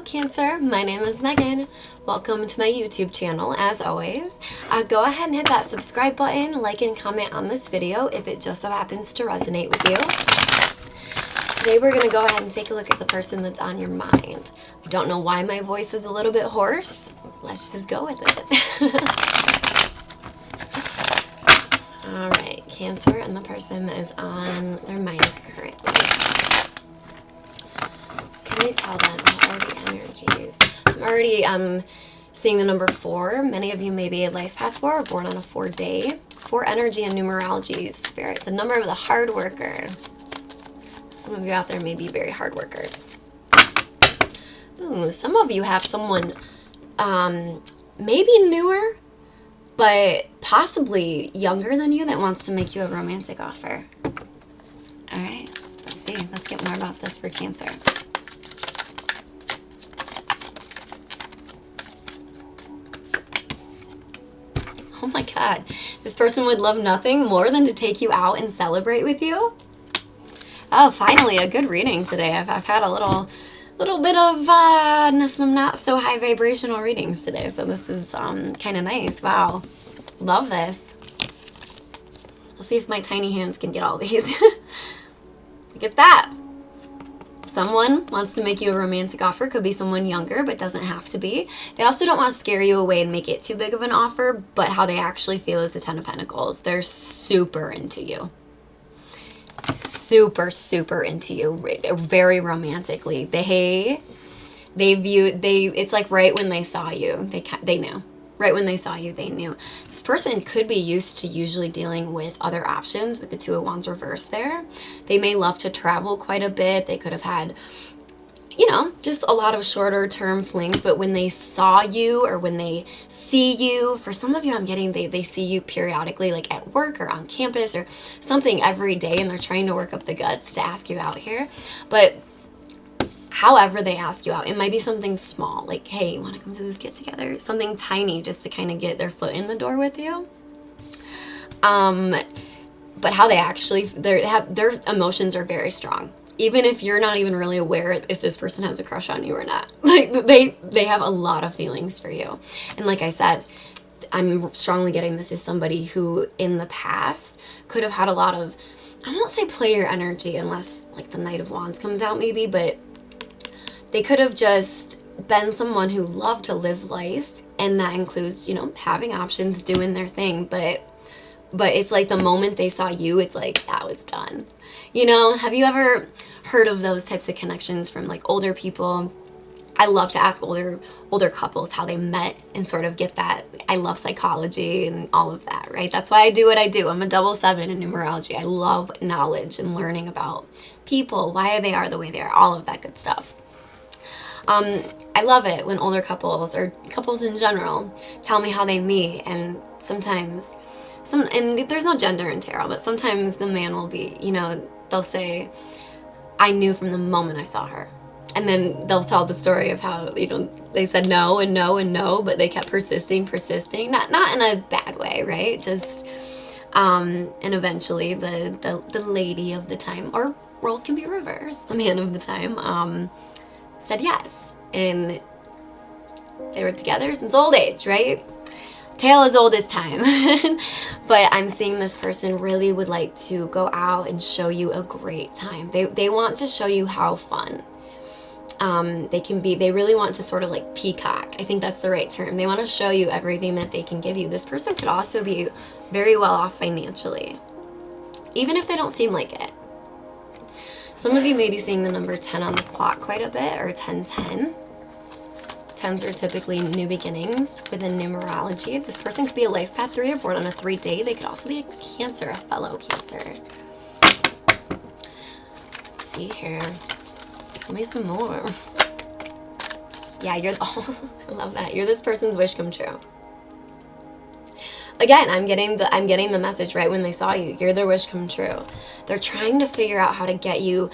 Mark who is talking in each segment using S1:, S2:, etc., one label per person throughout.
S1: Cancer, my name is Megan. Welcome to my YouTube channel. As always, go ahead and hit that subscribe button, like and comment on this video if it just so happens to resonate with you. Today we're going to go ahead and take a look at the person that's on your mind. I don't know why my voice is a little bit hoarse. Let's just go with it. Alright, Cancer and the person that is on their mind currently. Can you tell them what are the energies? I'm already seeing the number 4. Many of you may be a life path 4 or born on a 4 day. 4 energy and numerology, spirit, the number of the hard worker. Some of you out there may be very hard workers. Ooh, some of you have someone maybe newer, but possibly younger than you that wants to make you a romantic offer. Alright, let's see. Let's get more about this for Cancer. Oh my God, this person would love nothing more than to take you out and celebrate with you. Oh, finally, a good reading today. I've had a little bit of some not so high vibrational readings today, so this is kind of nice. Wow, love this. I'll see if my tiny hands can get all these. Look at that. Someone wants to make you a romantic offer. Could be someone younger, but doesn't have to be. They also don't want to scare you away and make it too big of an offer, but how they actually feel is the 10 of Pentacles. They're super into you. Super, super into you. Very romantically. It's like right when they saw you, they knew. Right when they saw you, they knew. This person could be used to usually dealing with other options with the 2 of Wands reversed there. They may love to travel quite a bit. They could have had, you know, just a lot of shorter term flings, but when they saw you or when they see you, for some of you I'm getting they see you periodically, like at work or on campus or something every day, and they're trying to work up the guts to ask you out here. But however they ask you out, it might be something small, like, hey, you want to come to this get together? Something tiny just to kind of get their foot in the door with you. But how they actually, their emotions are very strong. Even if you're not even really aware if this person has a crush on you or not. Like, they have a lot of feelings for you. And like I said, I'm strongly getting this is somebody who in the past could have had a lot of, I won't say player energy unless like the Knight of Wands comes out maybe, but they could have just been someone who loved to live life, and that includes, you know, having options, doing their thing, but it's like the moment they saw you, it's like, that was done. You know, have you ever heard of those types of connections from like older people? I love to ask older couples how they met and sort of get that. I love psychology and all of that, right? That's why I do what I do. I'm a 7 in numerology. I love knowledge and learning about people, why they are the way they are, all of that good stuff. I love it when older couples or couples in general tell me how they meet, and sometimes and there's no gender in tarot, but sometimes the man will be, you know, they'll say, I knew from the moment I saw her. And then they'll tell the story of how, you know, they said no and no and no, but they kept persisting, not in a bad way, right? Just, and eventually the lady of the time, or roles can be reversed, the man of the time, said yes, and they were together since old age, right? Tale as old as time. But I'm seeing this person really would like to go out and show you a great time. They want to show you how fun they really want to sort of like peacock. I think that's the right term. They want to show you everything that they can give you. This person could also be very well off financially, even if they don't seem like it. Some of you may be seeing the number 10 on the clock quite a bit, or 1010. 10s are typically new beginnings within numerology. This person could be a life path 3 or born on a 3 day. They could also be a Cancer, a fellow Cancer. Let's see here. Tell me some more. Yeah, oh, I love that. You're this person's wish come true. Again, I'm getting the message right when they saw you. You're their wish come true. They're trying to figure out how to get you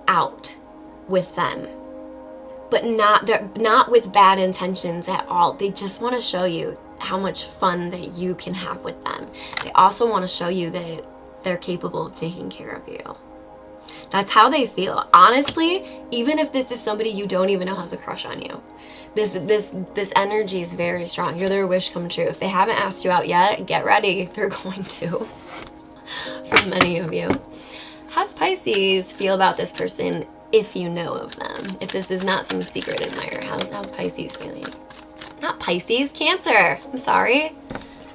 S1: out with them, but they're not with bad intentions at all. They just want to show you how much fun that you can have with them. They also want to show you that they're capable of taking care of you. That's how they feel. Honestly, even if this is somebody you don't even know has a crush on you, this energy is very strong. You're their wish come true. If they haven't asked you out yet, get ready. They're going to. For many of you. How's Pisces feel about this person if you know of them? If this is not some secret admirer, how's Pisces feeling? Not Pisces, Cancer. I'm sorry.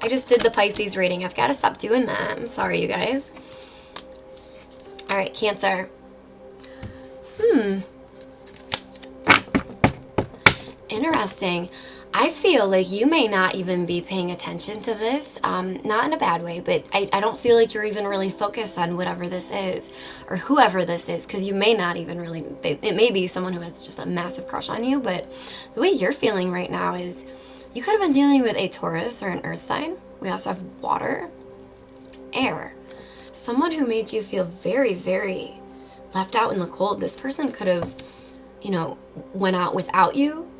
S1: I just did the Pisces reading. I've got to stop doing that. I'm sorry, you guys. All right, Cancer. Interesting. I feel like you may not even be paying attention to this, not in a bad way, but I don't feel like you're even really focused on whatever this is or whoever this is, because you may not even really, it may be someone who has just a massive crush on you, but the way you're feeling right now is you could have been dealing with a Taurus or an earth sign. We also have water, air, someone who made you feel very, very left out in the cold. This person could have, went out without you,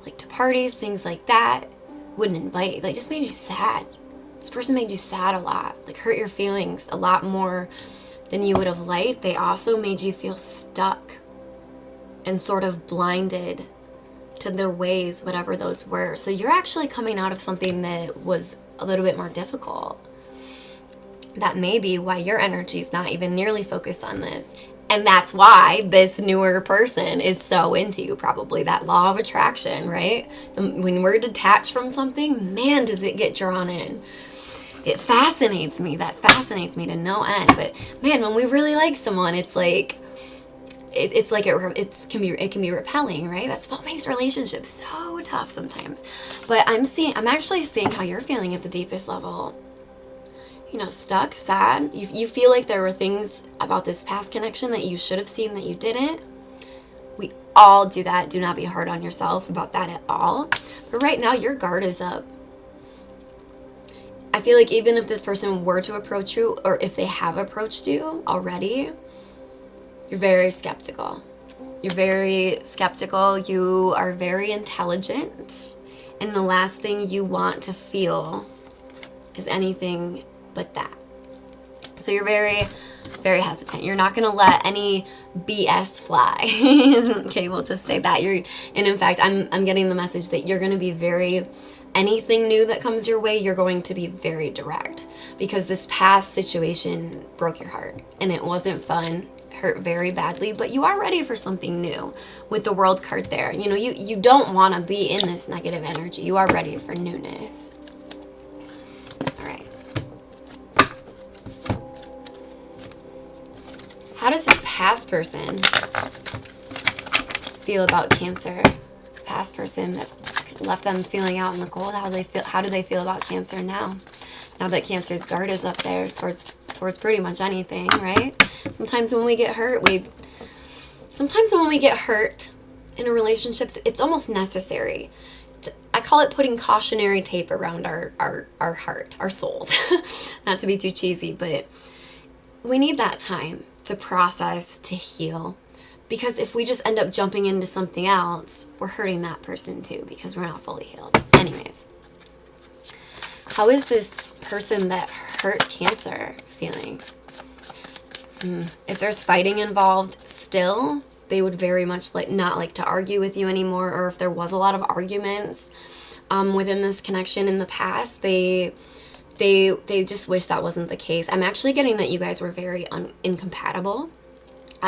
S1: like to parties, things like that, wouldn't invite, like just made you sad. This person made you sad a lot, like hurt your feelings a lot more than you would have liked. They also made you feel stuck and sort of blinded to their ways, whatever those were. So you're actually coming out of something that was a little bit more difficult. That may be why your energy is not even nearly focused on this. And that's why this newer person is so into you, probably. That law of attraction, right? When we're detached from something, man, does it get drawn in. It fascinates me. That fascinates me to no end. But man, when we really like someone, it's like it can be repelling, right? That's what makes relationships so tough sometimes. But I'm actually seeing how you're feeling at the deepest level. Stuck, sad. You feel like there were things about this past connection that you should have seen that you didn't. We all do that. Do not be hard on yourself about that at all. But right now, your guard is up. I feel like even if this person were to approach you, or if they have approached you already, you're very skeptical. You're very skeptical. You are very intelligent. And the last thing you want to feel is anything but that. So you're very, very hesitant. You're not going to let any BS fly. Okay, we'll just say that. And in fact, I'm getting the message that you're going to be anything new that comes your way, you're going to be very direct, because this past situation broke your heart and it wasn't fun. Hurt very badly, but you are ready for something new with the World card there. You don't want to be in this negative energy. You are ready for newness. All right. How does this past person feel about Cancer? Past person that left them feeling out in the cold. How do they feel about Cancer now? Now that Cancer's guard is up there towards pretty much anything, right? Sometimes when we get hurt in a relationship, it's almost necessary. I call it putting cautionary tape around our heart, our souls. Not to be too cheesy, but we need that time to process, to heal. Because if we just end up jumping into something else, we're hurting that person too, because we're not fully healed. Anyways, how is this person that hurt Cancer feeling? If there's fighting involved still, they would very much not like to argue with you anymore. Or if there was a lot of arguments within this connection in the past, they just wish that wasn't the case. I'm actually getting that you guys were very incompatible,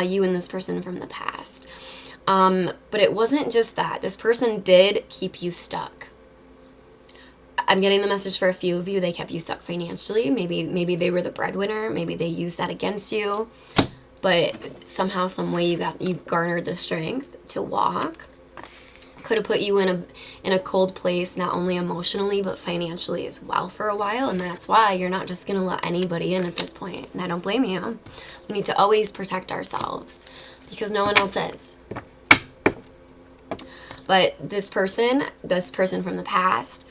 S1: you and this person from the past. But it wasn't just that. This person did keep you stuck. I'm getting the message for a few of you, they kept you stuck financially. Maybe they were the breadwinner. Maybe they used that against you. But somehow, some way, you garnered the strength to walk. Could have put you in a cold place, not only emotionally, but financially as well for a while. And that's why you're not just going to let anybody in at this point. And I don't blame you. We need to always protect ourselves because no one else is. But this person from the past,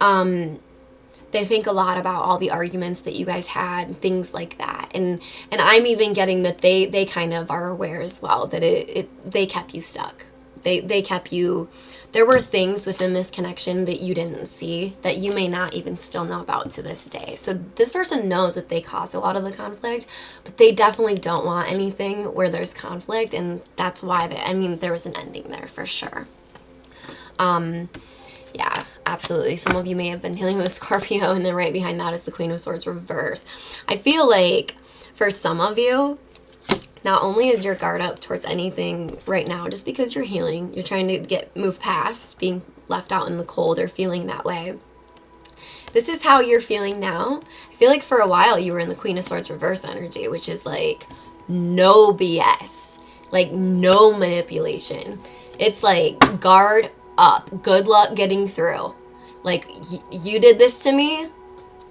S1: they think a lot about all the arguments that you guys had, things like that. And I'm even getting that they kind of are aware as well that they kept you stuck. They kept you, there were things within this connection that you didn't see that you may not even still know about to this day. So this person knows that they caused a lot of the conflict, but they definitely don't want anything where there's conflict, and that's why there was an ending there for sure. Yeah, absolutely. Some of you may have been dealing with Scorpio, and then right behind that is the Queen of Swords reverse. I feel like for some of you, not only is your guard up towards anything right now, just because you're healing, you're trying to move past being left out in the cold or feeling that way. This is how you're feeling now. I feel like for a while you were in the Queen of Swords reverse energy, which is like no BS, like no manipulation. It's like guard up, good luck getting through. Like you did this to me,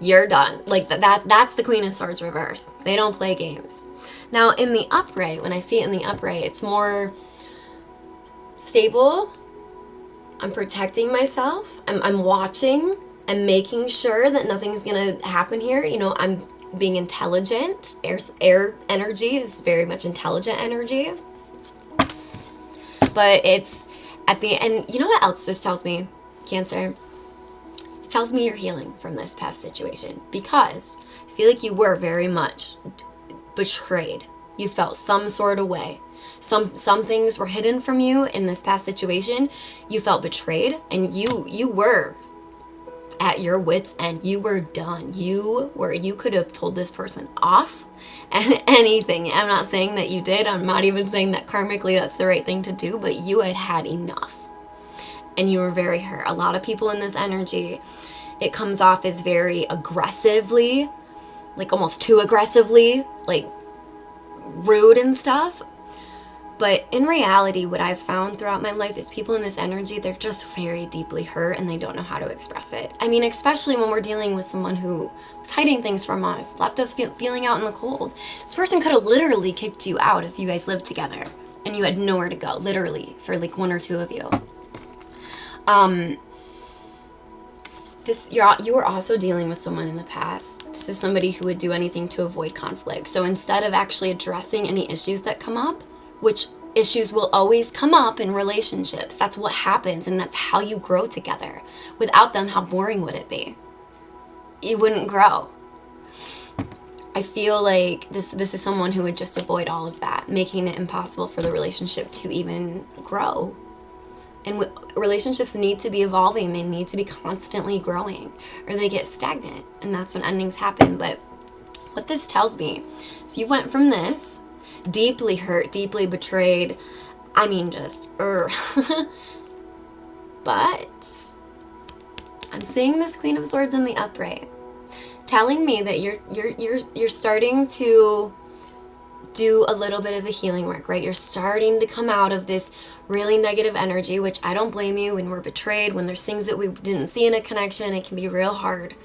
S1: you're done. Like that's the Queen of Swords reverse. They don't play games. Now in the upright, when I see it in the upright, it's more stable. I'm protecting myself. I'm watching. I'm making sure that nothing's gonna happen here. You know, I'm being intelligent. Air energy is very much intelligent energy. But it's at the end, you know what else this tells me, Cancer? It tells me you're healing from this past situation, because I feel like you were very much betrayed. You felt some sort of way. Some things were hidden from you in this past situation. You felt betrayed, and you were at your wits' end. You were done. You could have told this person off and anything. I'm not saying that you did. I'm not even saying that karmically that's the right thing to do, but you had had enough. And you were very hurt. A lot of people in this energy, it comes off as very aggressively, like almost too aggressively, like rude and stuff. But in reality, what I've found throughout my life is people in this energy, they're just very deeply hurt and they don't know how to express it. I mean, especially when we're dealing with someone who was hiding things from us, left us feeling out in the cold. This person could have literally kicked you out if you guys lived together and you had nowhere to go, literally, for like one or two of you. You were also dealing with someone in the past. This is somebody who would do anything to avoid conflict. So instead of actually addressing any issues that come up, which issues will always come up in relationships. That's what happens, and that's how you grow together. Without them, how boring would it be? You wouldn't grow. I feel like this is someone who would just avoid all of that, making it impossible for the relationship to even grow. And relationships need to be evolving. They need to be constantly growing, or they get stagnant, and that's when endings happen. But what this tells me, so you went from this, deeply hurt, deeply betrayed. I mean, just, But I'm seeing this Queen of Swords in the upright, telling me that you're starting to do a little bit of the healing work, right? You're starting to come out of this really negative energy, which I don't blame you. When we're betrayed, when there's things that we didn't see in a connection, it can be real hard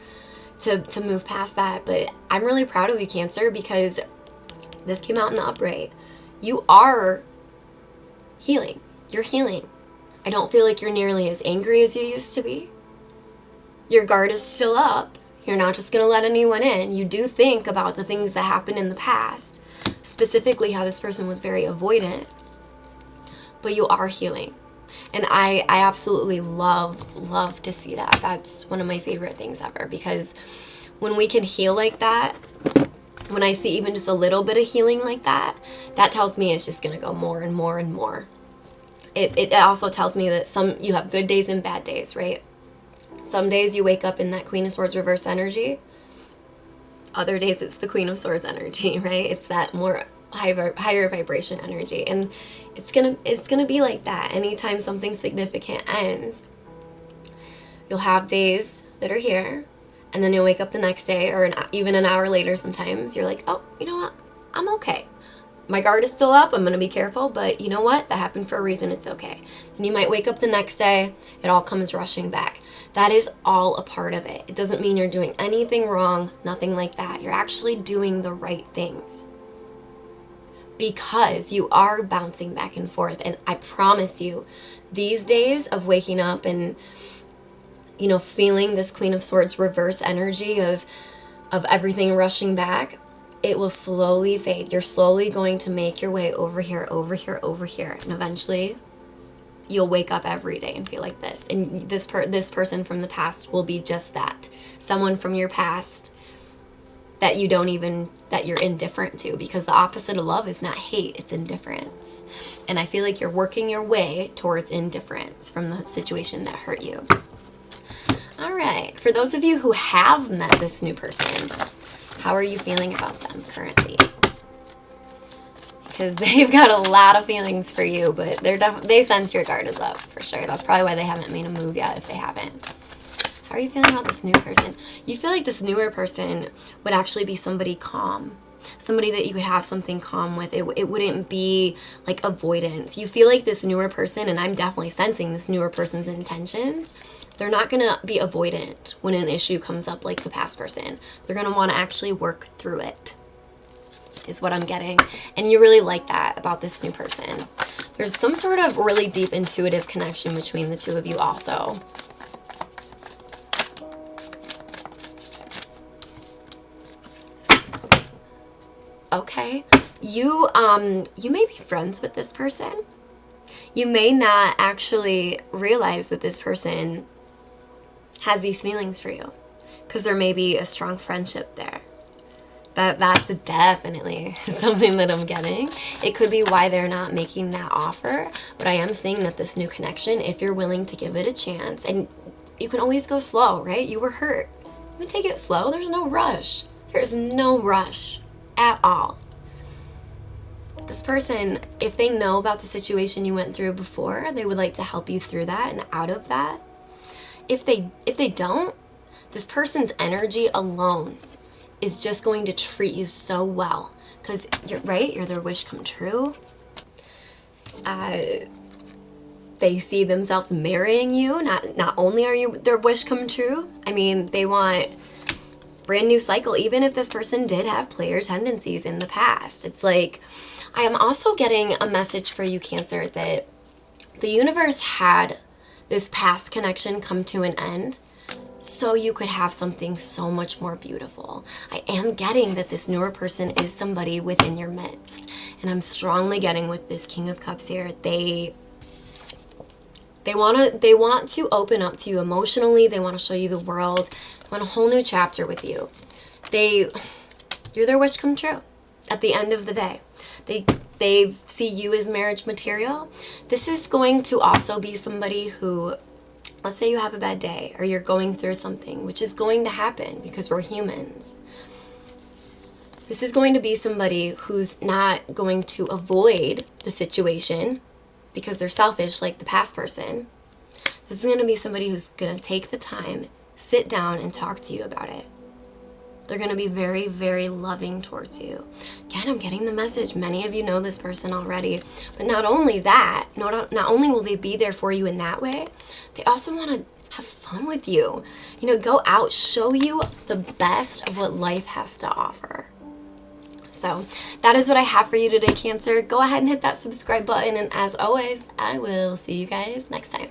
S1: to move past that. But I'm really proud of you, Cancer, because this came out in the upright. You are healing. You're healing. I don't feel like you're nearly as angry as you used to be. Your guard is still up. You're not just going to let anyone in. You do think about the things that happened in the past, specifically how this person was very avoidant, but you are healing. And I absolutely love to see that. That's one of my favorite things ever, because when we can heal like that, when I see even just a little bit of healing like that, that tells me it's just going to go more and more and more. It also tells me that you have good days and bad days, right? Some days you wake up in that Queen of Swords reverse energy. Other days it's the Queen of Swords energy, right? It's that more higher vibration energy. And it's gonna be like that. Anytime something significant ends, you'll have days that are here, and then you'll wake up the next day, or even an hour later sometimes, you're like, oh, you know what? I'm okay. My guard is still up. I'm going to be careful, but you know what? That happened for a reason. It's okay. And you might wake up the next day, it all comes rushing back. That is all a part of it. It doesn't mean you're doing anything wrong, nothing like that. You're actually doing the right things, because you are bouncing back and forth. And I promise you, these days of waking up and feeling this Queen of Swords reverse energy of everything rushing back, it will slowly fade. You're slowly going to make your way over here, over here, over here. And eventually you'll wake up every day and feel like this. And this person from the past will be just that. Someone from your past that you're indifferent to, because the opposite of love is not hate, it's indifference. And I feel like you're working your way towards indifference from the situation that hurt you. All right, for those of you who have met this new person, how are you feeling about them currently? Because they've got a lot of feelings for you, but they sense your guard is up for sure. That's probably why they haven't made a move yet, if they haven't. How are you feeling about this new person? You feel like this newer person would actually be somebody calm. Somebody that you could have something calm with. It wouldn't be like avoidance. You feel like this newer person, and I'm definitely sensing this newer person's intentions, they're not going to be avoidant when an issue comes up like the past person. They're going to want to actually work through it, is what I'm getting. And you really like that about this new person. There's some sort of really deep intuitive connection between the two of you also. Okay, you may be friends with this person. You may not actually realize that this person has these feelings for you, because there may be a strong friendship there. That's definitely something that I'm getting. It could be why they're not making that offer, but I am seeing that this new connection, if you're willing to give it a chance, and you can always go slow, right? You were hurt. You can take it slow. There's no rush. There's no rush at all. This person, if they know about the situation you went through before, they would like to help you through that and out of that. If they don't, this person's energy alone is just going to treat you so well, because you're right, you're their wish come true. They see themselves marrying you. Not only are you their wish come true, I mean, they want brand new cycle, even if this person did have player tendencies in the past. It's like, I am also getting a message for you, Cancer, that the universe had this past connection come to an end so you could have something so much more beautiful. I am getting that this newer person is somebody within your midst. And I'm strongly getting with this King of Cups here, they want to open up to you emotionally. They want to show you the world. They want a whole new chapter with you. You're their wish come true at the end of the day. They see you as marriage material. This is going to also be somebody who, let's say you have a bad day or you're going through something, which is going to happen because we're humans. This is going to be somebody who's not going to avoid the situation because they're selfish like the past person. This is going to be somebody who's going to take the time, sit down, and talk to you about it. They're going to be very, very loving towards you. Again, I'm getting the message. Many of you know this person already. But not only that, not only will they be there for you in that way, they also want to have fun with you. You know, go out, show you the best of what life has to offer. So that is what I have for you today, Cancer. Go ahead and hit that subscribe button. And as always, I will see you guys next time.